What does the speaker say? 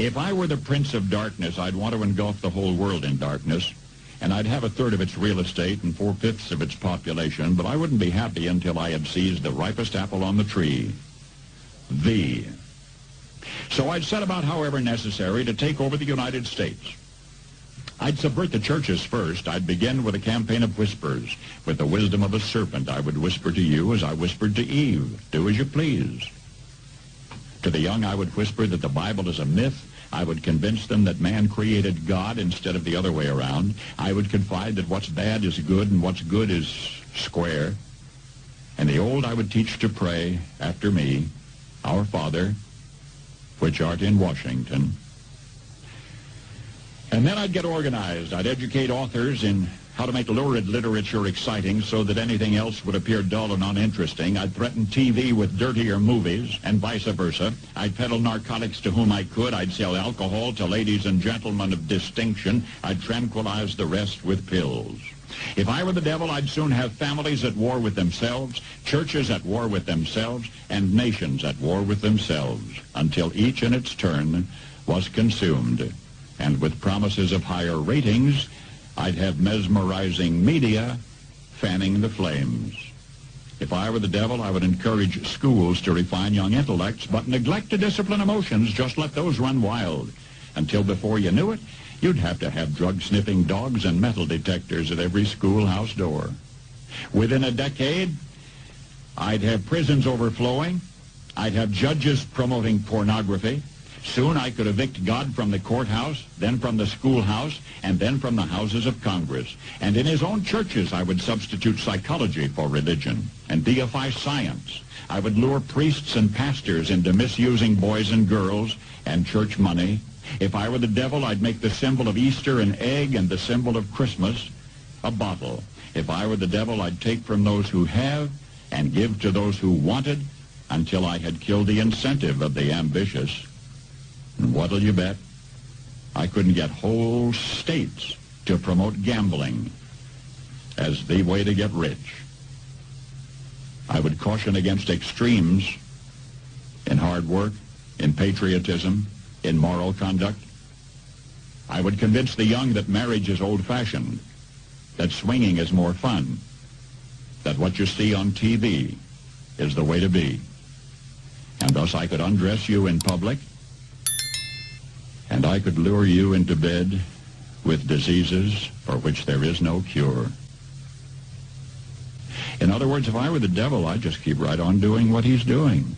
If I were the prince of darkness, I'd want to engulf the whole world in darkness, and I'd have a third of its real estate and 4/5 of its population, but I wouldn't be happy until I had seized the ripest apple on the tree. Thee. So I'd set about, however necessary, to take over the United States. I'd subvert the churches first. I'd begin with a campaign of whispers. With the wisdom of a serpent, I would whisper to you as I whispered to Eve, do as you please. To the young, I would whisper that the Bible is a myth. I would convince them that man created God instead of the other way around. I would confide that what's bad is good and what's good is square. And the old I would teach to pray after me, Our Father, which art in Washington. And then I'd get organized. I'd educate authors in how to make lurid literature exciting so that anything else would appear dull and uninteresting. I'd threaten TV with dirtier movies and vice versa. I'd peddle narcotics to whom I could. I'd sell alcohol to ladies and gentlemen of distinction. I'd tranquilize the rest with pills. If I were the devil, I'd soon have families at war with themselves, churches at war with themselves, and nations at war with themselves, until each in its turn was consumed. And with promises of higher ratings, I'd have mesmerizing media fanning the flames. If I were the devil, I would encourage schools to refine young intellects, but neglect to discipline emotions. Just let those run wild. Until before you knew it, you'd have to have drug-sniffing dogs and metal detectors at every schoolhouse door. Within a decade, I'd have prisons overflowing. I'd have judges promoting pornography. Soon I could evict God from the courthouse, then from the schoolhouse, and then from the houses of Congress. And in his own churches, I would substitute psychology for religion and deify science. I would lure priests and pastors into misusing boys and girls and church money. If I were the devil, I'd make the symbol of Easter an egg and the symbol of Christmas a bottle. If I were the devil, I'd take from those who have and give to those who wanted until I had killed the incentive of the ambitious. And what'll you bet? I couldn't get whole states to promote gambling as the way to get rich. I would caution against extremes in hard work, in patriotism, in moral conduct. I would convince the young that marriage is old-fashioned, that swinging is more fun, that what you see on TV is the way to be. And thus I could undress you in public, and I could lure you into bed with diseases for which there is no cure. In other words, if I were the devil, I'd just keep right on doing what he's doing.